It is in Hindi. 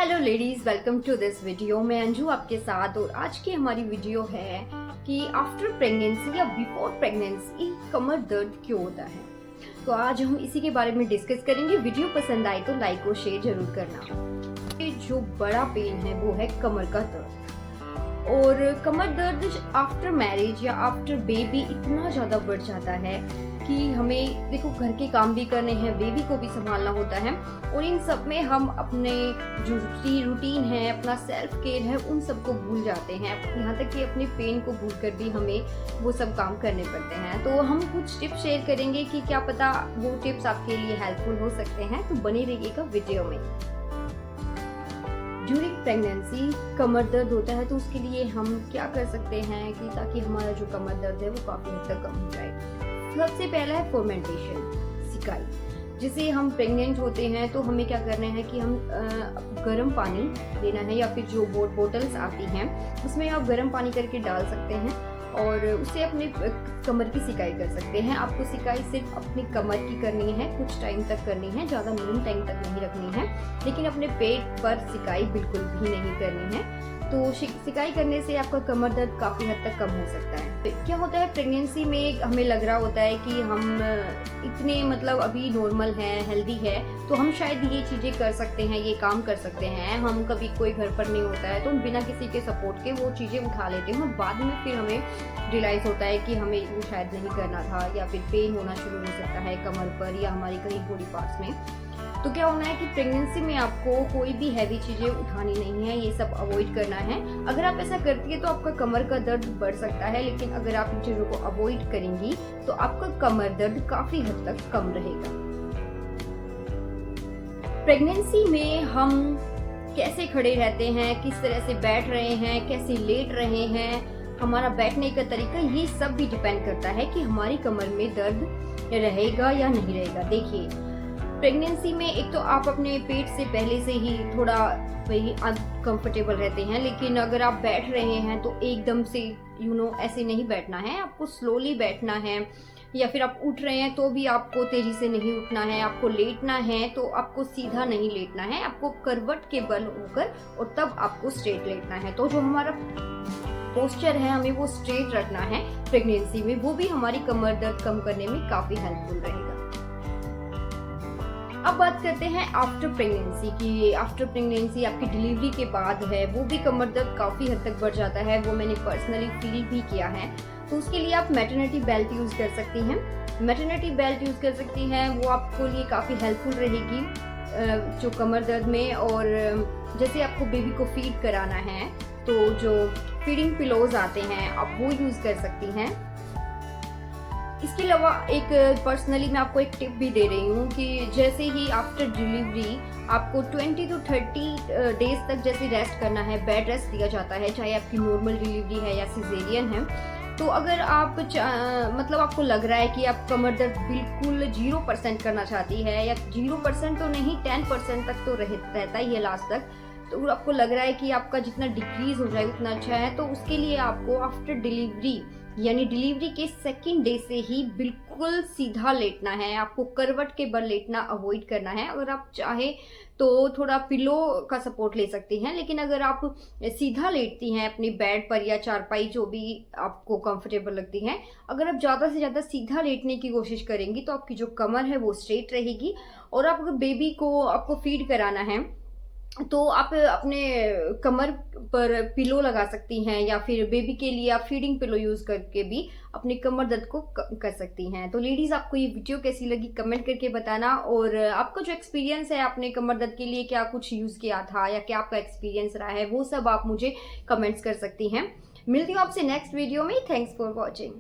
Hello ladies, welcome to this video. मैं अंजू आपके साथ और आज की हमारी वीडियो है कि आफ्टर प्रेगनेंसी या बिफोर प्रेगनेंसी कमर दर्द क्यों होता है। तो आज हम इसी के बारे में डिस्कस करेंगे। वीडियो पसंद आए तो लाइक और शेयर जरूर करना। ये जो बड़ा पेन है वो है कमर का दर्द। और कमर दर्द आफ्टर मैरिज या आफ्टर बेबी इतना ज्यादा बढ़ जाता है कि हमें देखो घर के काम भी करने हैं, बेबी को भी संभालना होता है और इन सब में हम अपने जो रूटीन है, अपना सेल्फ केयर है, उन सबको भूल जाते हैं। यहाँ तक कि अपने पेन को भूल कर भी हमें वो सब काम करने पड़ते हैं। तो हम कुछ टिप्स शेयर करेंगे कि क्या पता वो टिप्स आपके लिए हेल्पफुल हो सकते हैं। तो बने रहिएगा वीडियो में। ड्यूरिंग प्रेगनेंसी कमर दर्द होता है तो उसके लिए हम क्या कर सकते हैं कि ताकि हमारा जो कमर दर्द है वो काफी हद तक कम हो जाए। सबसे पहला है फर्मेंटेशन, सिकाई। जैसे हम प्रेग्नेंट होते हैं तो हमें क्या करना है कि हम गर्म पानी लेना है या फिर जो बोटल्स आती हैं उसमें आप गर्म पानी करके डाल सकते हैं और उससे अपने कमर की सिकाई कर सकते हैं। आपको सिकाई सिर्फ अपनी कमर की करनी है, कुछ टाइम तक करनी है, ज़्यादा लॉन्ग टाइम तक नहीं रखनी है, लेकिन अपने पेट पर सिकाई बिल्कुल भी नहीं करनी है। तो सिकाई करने से आपका कमर दर्द काफ़ी हद तक कम हो सकता है। क्या होता है प्रेगनेंसी में हमें लग रहा होता है कि हम इतने अभी नॉर्मल हैं, हेल्दी है, तो हम शायद ये चीज़ें कर सकते हैं, ये काम कर सकते हैं। हम कभी कोई घर पर नहीं होता है तो हम बिना किसी के सपोर्ट के वो चीज़ें उठा लेते हैं और बाद में फिर हमें रियलाइज़ होता है कि हमें वो शायद नहीं करना था या फिर पेन होना शुरू हो सकता है कमर पर या हमारी कहीं बॉडी पार्ट्स में। तो क्या होना है कि प्रेगनेंसी में आपको कोई भी हैवी चीजें उठानी नहीं है, ये सब अवॉइड करना है। अगर आप ऐसा करती है तो आपका कमर का दर्द बढ़ सकता है, लेकिन अगर आप इन चीजों को अवॉइड करेंगी तो आपका कमर दर्द काफी हद तक कम रहेगा। प्रेगनेंसी में हम कैसे खड़े रहते हैं, किस तरह से बैठ रहे हैं, कैसे लेट रहे हैं, हमारा बैठने का तरीका, ये सब भी डिपेंड करता है कि हमारी कमर में दर्द रहेगा या नहीं रहेगा। देखिए प्रेगनेंसी में एक तो आप अपने पेट से पहले से ही थोड़ा वही अनकंफर्टेबल रहते हैं, लेकिन अगर आप बैठ रहे हैं तो एकदम से ऐसे नहीं बैठना है, आपको स्लोली बैठना है। या फिर आप उठ रहे हैं तो भी आपको तेजी से नहीं उठना है। आपको लेटना है तो आपको सीधा नहीं लेटना है, आपको करवट के बल होकर और तब आपको स्ट्रेट लेटना है। तो जो हमारा पोस्चर है हमें वो स्ट्रेट रखना है प्रेगनेंसी में, वो भी हमारी कमर दर्द कम करने में काफी हेल्पफुल रहेगा। अब बात करते हैं आफ्टर प्रेगनेंसी की। आफ्टर प्रेगनेंसी आपकी डिलीवरी के बाद है, वो भी कमर दर्द काफ़ी हद तक बढ़ जाता है, वो मैंने पर्सनली फील भी किया है। तो उसके लिए आप मैटरनिटी बेल्ट यूज़ कर सकती हैं। मैटरनिटी बेल्ट यूज़ कर सकती हैं, वो आपको लिए काफ़ी हेल्पफुल रहेगी जो कमर दर्द में। और जैसे आपको बेबी को फीड कराना है तो जो फीडिंग पिलोज आते हैं आप वो यूज़ कर सकती हैं। इसके अलावा एक पर्सनली मैं आपको एक टिप भी दे रही हूँ कि जैसे ही आफ्टर डिलीवरी आपको 20 to 30 डेज तक जैसे रेस्ट करना है, बेड रेस्ट दिया जाता है, चाहे आपकी नॉर्मल डिलीवरी है या सिजेरियन है। तो अगर आप आपको लग रहा है कि आप कमर दर्द बिल्कुल 0% करना चाहती है, या 0% तो नहीं 10% तक तो रहता ही है लास्ट तक, तो आपको लग रहा है कि आपका जितना डिक्रीज हो जाए उतना अच्छा है, तो उसके लिए आपको आफ्टर डिलीवरी यानी डिलीवरी के सेकंड डे से ही बिल्कुल सीधा लेटना है। आपको करवट के बल लेटना अवॉइड करना है। अगर आप चाहे तो थोड़ा पिलो का सपोर्ट ले सकती हैं, लेकिन अगर आप सीधा लेटती हैं अपनी बेड पर या चारपाई जो भी आपको कंफर्टेबल लगती है, अगर आप ज़्यादा से ज़्यादा सीधा लेटने की कोशिश करेंगी तो आपकी जो कमर है वो स्ट्रेट रहेगी। और आप अगर बेबी को आपको फीड कराना है तो आप अपने कमर पर पिलो लगा सकती हैं, या फिर बेबी के लिए आप फीडिंग पिलो यूज करके भी अपने कमर दर्द को कर सकती हैं। तो लेडीज, आपको ये वीडियो कैसी लगी कमेंट करके बताना, और आपका जो एक्सपीरियंस है आपने कमर दर्द के लिए क्या कुछ यूज किया था या क्या आपका एक्सपीरियंस रहा है, वो सब आप मुझे कमेंट्स कर सकती हैं। मिलती हूँ आपसे नेक्स्ट वीडियो में। Thanks for watching.